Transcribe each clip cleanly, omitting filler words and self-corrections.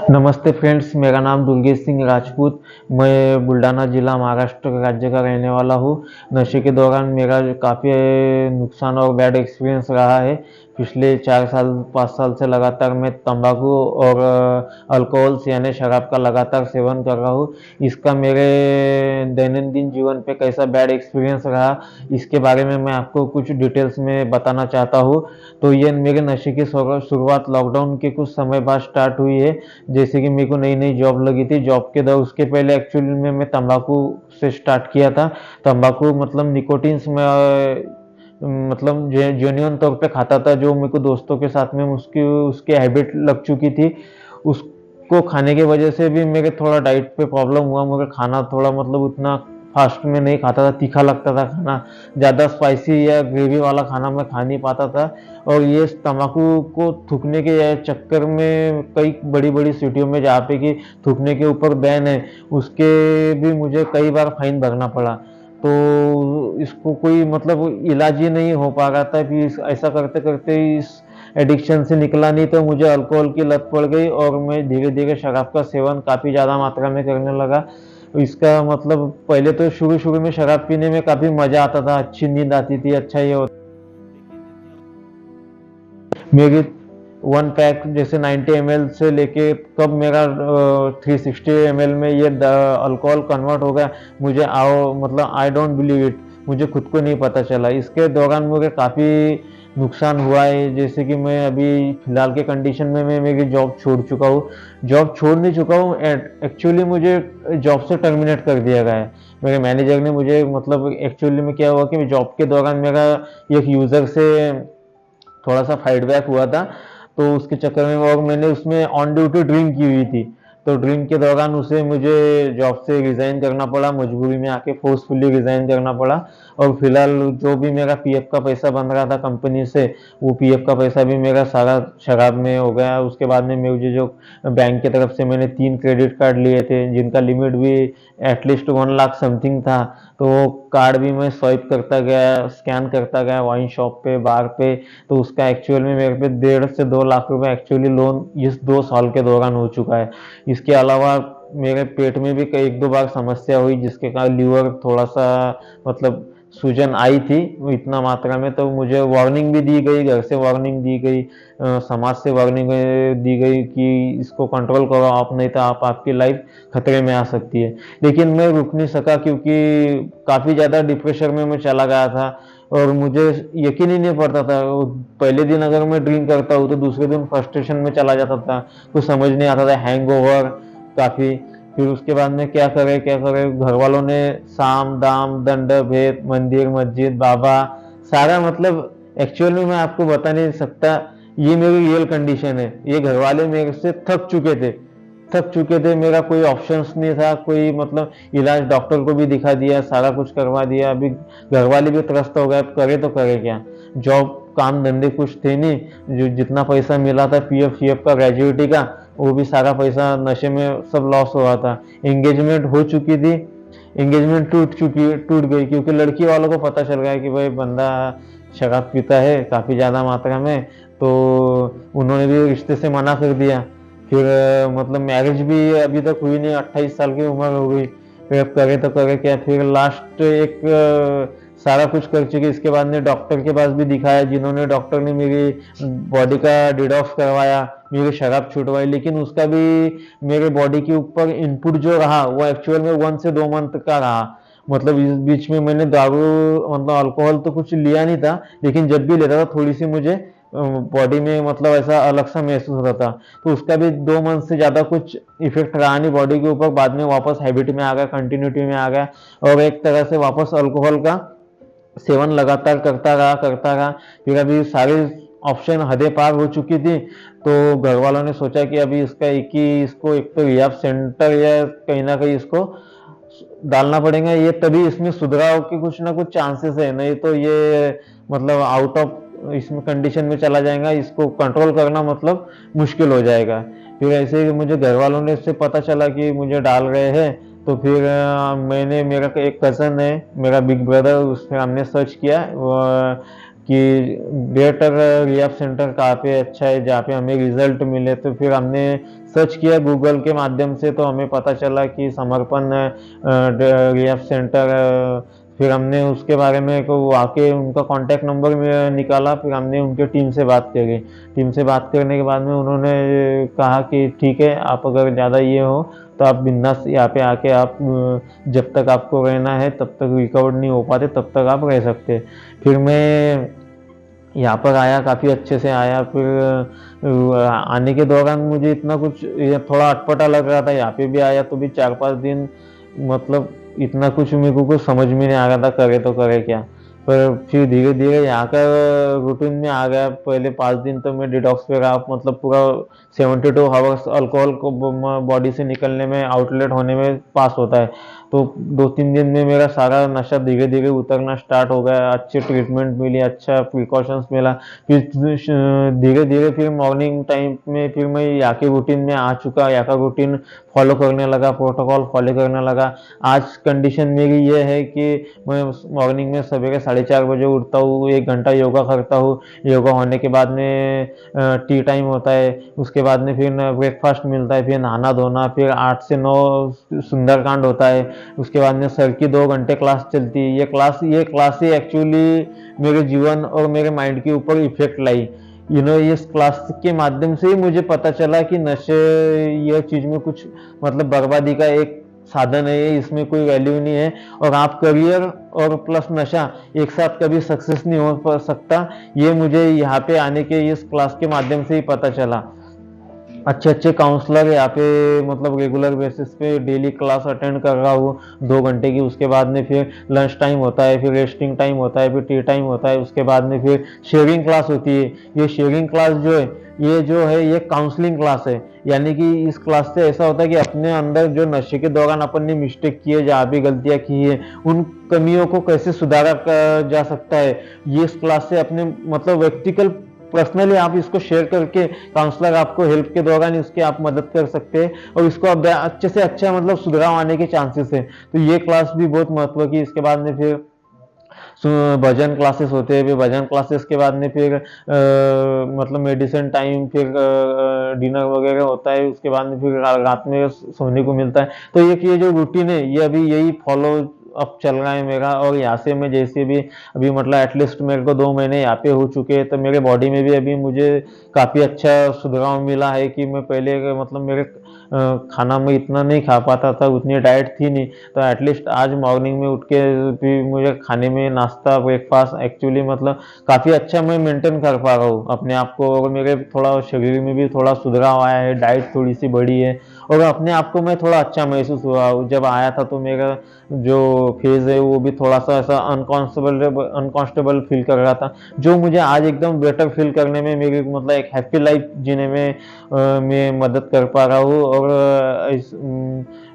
नमस्ते फ्रेंड्स, मेरा नाम दुर्गेश सिंह राजपूत। मैं बुल्ढाना ज़िला महाराष्ट्र राज्य का रहने वाला हूँ। नशे के दौरान मेरा काफ़ी नुकसान और बैड एक्सपीरियंस रहा है। पिछले 4 साल 5 साल से लगातार मैं तंबाकू और अल्कोहल्स यानी शराब का लगातार सेवन कर रहा हूँ। इसका मेरे दैनंदिन जीवन पे कैसा बैड एक्सपीरियंस रहा, इसके बारे में मैं आपको कुछ डिटेल्स में बताना चाहता हूँ। तो ये मेरे नशे की शुरुआत लॉकडाउन के कुछ समय बाद स्टार्ट हुई है। जैसे कि मेरे को नई-नई जॉब लगी थी, जॉब के दौर उसके पहले एक्चुअली में मैं तंबाकू से स्टार्ट किया था। तंबाकू मतलब निकोटिन्स में मतलब जेन्युइन तौर पे खाता था, जो मेरे को दोस्तों के साथ में उसकी उसकी हैबिट लग चुकी थी। उसको खाने की वजह से भी मेरे थोड़ा डाइट पे प्रॉब्लम हुआ, मुझे खाना थोड़ा मतलब उतना फास्ट में नहीं खाता था, तीखा लगता था खाना, ज़्यादा स्पाइसी या ग्रेवी वाला खाना मैं खा नहीं पाता था। और ये तम्बाकू को थूकने के चक्कर में कई बड़ी-बड़ी सिटियों में जहाँ पे कि थूकने के ऊपर बैन है, उसके भी मुझे कई बार फाइन भरना पड़ा। तो इसको कोई मतलब इलाज ही नहीं हो पा रहा था कि ऐसा करते-करते इस एडिक्शन से निकला नहीं, तो मुझे अल्कोहल की लत पड़ गई और मैं धीरे-धीरे शराब का सेवन काफ़ी ज़्यादा मात्रा में करने लगा। इसका मतलब पहले तो शुरू-शुरू में शराब पीने में काफ़ी मज़ा आता था, अच्छी नींद आती थी, अच्छा ये मेरी 1 पैक जैसे 90 एमएल से लेके कब मेरा 360 एमएल में ये अल्कोहल कन्वर्ट हो गया, मुझे आओ मतलब आई डोंट बिलीव इट, मुझे खुद को नहीं पता चला। इसके दौरान मुझे काफ़ी नुकसान हुआ है, जैसे कि मैं अभी फिलहाल के कंडीशन में मैं मेरी जॉब छोड़ चुका हूँ। जॉब छोड़ नहीं चुका हूँ, एक्चुअली मुझे जॉब से टर्मिनेट कर दिया गया है। मेरे मैनेजर ने मुझे मतलब एक्चुअली में क्या हुआ कि जॉब के दौरान मेरा एक यूज़र से थोड़ा-सा फाइट बैक हुआ था, तो उसके चक्कर में और मैंने उसमें ऑन ड्यूटी ड्रिंक की हुई थी। तो ड्रिंक के दौरान उसे मुझे जॉब से रिज़ाइन करना पड़ा, मजबूरी में आके फ़ोर्सफुली रिज़ाइन करना पड़ा। और फिलहाल जो भी मेरा पीएफ का पैसा बन रहा था कंपनी से, वो पीएफ का पैसा भी मेरा सारा शराब में हो गया। उसके बाद में मुझे जो बैंक की तरफ से मैंने 3 क्रेडिट कार्ड लिए थे, जिनका लिमिट भी एट लीस्ट 1 लाख समथिंग था, तो वो कार्ड भी मैं स्वाइप करता गया, स्कैन करता गया वाइन शॉप पे, बार पे, तो उसका एक्चुअल में मेरे पे 1.5 से 2 लाख रुपए एक्चुअली लोन इस 2 साल के दौरान हो चुका है। इसके अलावा मेरे पेट में भी कई 1-2 बार समस्या हुई, जिसके कारण लीवर थोड़ा-सा मतलब सूजन आई थी इतना मात्रा में, तो मुझे वार्निंग भी दी गई, घर से वार्निंग दी गई, समाज से वार्निंग दी गई कि इसको कंट्रोल करो आप, नहीं तो आपकी लाइफ खतरे में आ सकती है। लेकिन मैं रुक नहीं सका, क्योंकि काफ़ी ज़्यादा डिप्रेशन में मैं चला गया था और मुझे यकीन ही नहीं पड़ता था। वो पहले दिन अगर मैं ड्रिंक करता हूँ, तो दूसरे दिन फ्रस्ट्रेशन में चला जाता था, कुछ समझ नहीं आता था, हैंगओवर काफ़ी। फिर उसके बाद में क्या करें, घरवालों ने साम-दाम, दंड भेद, मंदिर, मस्जिद, बाबा, सारा मतलब एक्चुअल में मैं आपको बता नहीं सकता, ये मेरी रियल कंडीशन है। ये घरवाले मेरे से थक चुके थे, मेरा कोई ऑप्शंस नहीं था, कोई मतलब इलाज डॉक्टर को भी दिखा दिया, सारा कुछ करवा दिया। अभी घरवाले भी त्रस्त हो गए, अब करे तो करे क्या? जॉब, काम-धंधे कुछ थे नहीं, जो जितना पैसा मिला था पीएफ का, ग्रेजुइटी का, वो भी सारा पैसा नशे में सब लॉस हुआ था। एंगेजमेंट हो चुकी थी, एंगेजमेंट टूट गई, क्योंकि लड़की वालों को पता चल गया कि भाई बंदा शराब पीता है काफ़ी ज़्यादा मात्रा में, तो उन्होंने भी रिश्ते से मना कर दिया। फिर मतलब मैरिज भी अभी तक हुई नहीं, 28 साल की उम्र हो गई। फिर अब करे तो करे क्या? फिर लास्ट एक सारा कुछ कर चुके, इसके बाद में डॉक्टर के पास भी दिखाया, जिन्होंने डॉक्टर ने मेरी बॉडी का डिटॉक्स करवाया, मेरी शराब छुटवाई, लेकिन उसका भी मेरे बॉडी के ऊपर इनपुट जो रहा, वो एक्चुअल में 1 से 2 मंथ का रहा। मतलब इस बीच में मैंने दारू मतलब अल्कोहल तो कुछ लिया नहीं था, लेकिन जब भी लेता था थोड़ी-सी मुझे बॉडी में मतलब ऐसा अलग-सा महसूस होता था। तो उसका भी 2 मंथ से ज़्यादा कुछ इफ़ेक्ट रहा नहीं बॉडी के ऊपर, बाद में वापस हैबिट में आ गया, कंटिन्यूटी में आ गया और एक तरह से वापस अल्कोहल का सेवन लगातार करता रहा। फिर अभी सारी ऑप्शन हदें पार हो चुकी थी, तो घरवालों ने सोचा कि अभी इसको एक तो रिहैब सेंटर या कहीं न कहीं इसको डालना पड़ेगा, ये तभी इसमें सुधराव के कुछ ना कुछ चांसेस है, नहीं तो ये मतलब आउट ऑफ इसमें कंडीशन में चला जाएगा, इसको कंट्रोल करना मतलब मुश्किल हो जाएगा। फिर ऐसे ही मुझे घरवालों ने इससे पता चला कि मुझे डाल रहे हैं, तो फिर मैंने, मेरा एक कज़न है, मेरा बिग ब्रदर, उससे हमने सर्च किया कि बेटर रिहैब सेंटर कहाँ पे अच्छा है जहाँ पे हमें रिजल्ट मिले। तो फिर हमने सर्च किया गूगल के माध्यम से, तो हमें पता चला कि समर्पण रिहैब सेंटर। फिर हमने उसके बारे में को आके उनका कांटेक्ट नंबर में निकाला, फिर हमने उनके टीम से बात करी। टीम से बात करने के बाद में उन्होंने कहा कि ठीक है, आप अगर ज़्यादा ये हो तो आप बिंदास यहाँ पे आके आप जब तक आपको रहना है तब तक रिकवर नहीं हो पाते तब तक आप रह सकते। फिर मैं यहाँ पर आया, काफ़ी अच्छे से आया। फिर आने के दौरान मुझे इतना कुछ ये थोड़ा अटपटा लग रहा था। यहाँ पे भी आया तो भी 4-5 दिन मतलब इतना कुछ मेरे को कुछ समझ में नहीं आ रहा था, करे तो करे क्या। पर फिर धीरे धीरे यहाँ का रूटीन में आ गया। पहले 5 दिन तो मैं डिटॉक्स पे रहा, मतलब पूरा 72 आवर्स अल्कोहल को बॉडी से निकलने में, आउटलेट होने में पास होता है। तो 2-3 दिन में मेरा सारा नशा धीरे धीरे उतरना स्टार्ट हो गया। अच्छी ट्रीटमेंट मिली, अच्छा प्रिकॉशंस मिला। फिर धीरे धीरे फिर मॉर्निंग टाइम में फिर मैं यहाँ के रूटीन में आ चुका, यहाँ का रूटीन फॉलो करने लगा, प्रोटोकॉल फॉलो करने लगा। आज कंडीशन मेरी ये है कि मैं मॉर्निंग में सवेरे 4:30 बजे उठता हूँ, 1 घंटा योगा करता हूँ। योगा होने के बाद में टी टाइम होता है, उसके बाद में फिर ब्रेकफास्ट मिलता है, फिर नहाना धोना, फिर 8 से 9 सुंदरकांड होता है। उसके बाद में सर की 2 घंटे क्लास चलती है। ये क्लास ही एक्चुअली मेरे जीवन और मेरे माइंड के ऊपर इफेक्ट लाई। इस क्लास के माध्यम से ही मुझे पता चला कि नशे यह चीज में कुछ मतलब बर्बादी का एक साधन है, इसमें कोई वैल्यू नहीं है। और आप करियर और प्लस नशा एक साथ कभी सक्सेस नहीं हो सकता, ये मुझे यहाँ पे आने के इस क्लास के माध्यम से ही पता चला। अच्छे अच्छे काउंसलर यहाँ पे मतलब रेगुलर बेसिस पे डेली क्लास अटेंड कर रहा हूँ 2 घंटे की। उसके बाद में फिर लंच टाइम होता है, फिर रेस्टिंग टाइम होता है, फिर टी टाइम होता है। उसके बाद में फिर शेयरिंग क्लास होती है। ये शेयरिंग क्लास जो है ये काउंसलिंग क्लास है। यानी कि इस क्लास से ऐसा होता है कि अपने अंदर जो नशे के दौरान अपन ने मिस्टेक की है, जहाँ भी गलतियाँ की है, उन कमियों को कैसे सुधारा जा सकता है, ये इस क्लास से अपने मतलब व्यक्तिगत पर्सनली आप इसको शेयर करके काउंसलर आपको हेल्प के दौरान इसके आप मदद कर सकते हैं और इसको आप अच्छे से अच्छा मतलब सुधार आने के चांसेस है। तो ये क्लास भी बहुत महत्व की। इसके बाद में फिर भजन क्लासेस होते हैं। फिर भजन क्लासेस के बाद में फिर मतलब मेडिसिन टाइम, फिर डिनर वगैरह होता है। उसके बाद में फिर रात में सोने को मिलता है। तो ये जो रूटीन है ये अभी यही फॉलो अब चल रहा है मेरा। और यहाँ से मैं जैसे भी अभी मतलब एटलीस्ट मेरे को 2 महीने यहाँ पे हो चुके हैं, तो मेरे बॉडी में भी अभी मुझे काफ़ी अच्छा सुधार मिला है। कि मैं पहले मतलब मेरे खाना में इतना नहीं खा पाता था, उतनी डाइट थी नहीं। तो एटलीस्ट आज मॉर्निंग में उठ के भी मुझे खाने में नाश्ता ब्रेकफास्ट एक्चुअली मतलब काफ़ी अच्छा मैं मेंटेन कर पा रहा हूँ अपने आप को। और मेरे थोड़ा शरीर में भी थोड़ा सुधार आया है, डाइट थोड़ी सी बढ़ी है और अपने आप को मैं थोड़ा अच्छा महसूस हुआ हूँ। जब आया था तो मेरा जो फेज है वो भी थोड़ा सा ऐसा अनकॉन्स्टेबल फील कर रहा था, जो मुझे आज एकदम बेटर फील करने में, मेरी मतलब एक हैप्पी लाइफ जीने में मैं मदद कर पा रहा हूँ। और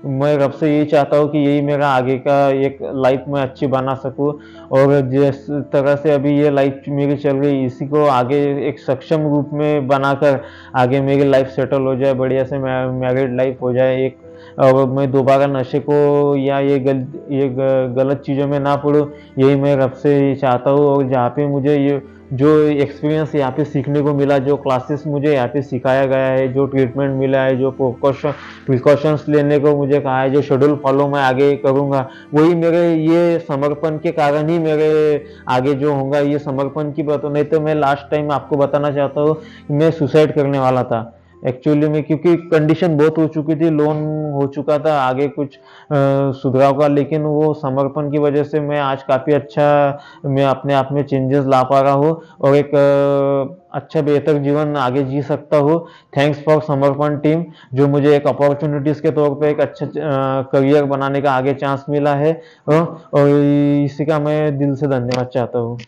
मैं रब से यही चाहता हूँ कि यही मेरा आगे का एक लाइफ मैं अच्छी बना सकूँ। और जिस तरह से अभी ये लाइफ मेरी चल रही, इसी को आगे एक सक्षम रूप में बनाकर आगे मेरी लाइफ सेटल हो जाए, बढ़िया से मैरिड लाइफ हो जाए एक। और मैं दोबारा नशे को या ये गलत चीज़ों में ना पड़ूँ, यही मैं रब से चाहता हूँ। और जहाँ पे मुझे ये जो एक्सपीरियंस यहाँ पे सीखने को मिला, जो क्लासेस मुझे यहाँ पे सिखाया गया है, जो ट्रीटमेंट मिला है, जो प्रिकॉशंस लेने को मुझे कहा है, जो शेड्यूल फॉलो मैं आगे करूँगा, वही मेरे ये समर्पण के कारण ही मेरे आगे जो होगा ये समर्पण की बात। नहीं तो मैं लास्ट टाइम आपको बताना चाहता हूँ मैं सुसाइड करने वाला था एक्चुअली में, क्योंकि कंडीशन बहुत हो चुकी थी, लोन हो चुका था, आगे कुछ सुधराव का। लेकिन वो समर्पण की वजह से मैं आज काफ़ी अच्छा मैं अपने आप में चेंजेस ला पा रहा हूँ और एक अच्छा बेहतर जीवन आगे जी सकता हूँ। थैंक्स फॉर समर्पण टीम, जो मुझे एक अपॉर्चुनिटीज़ के तौर पे एक अच्छा करियर बनाने का आगे चांस मिला है। और इसी का मैं दिल से धन्यवाद चाहता हूँ।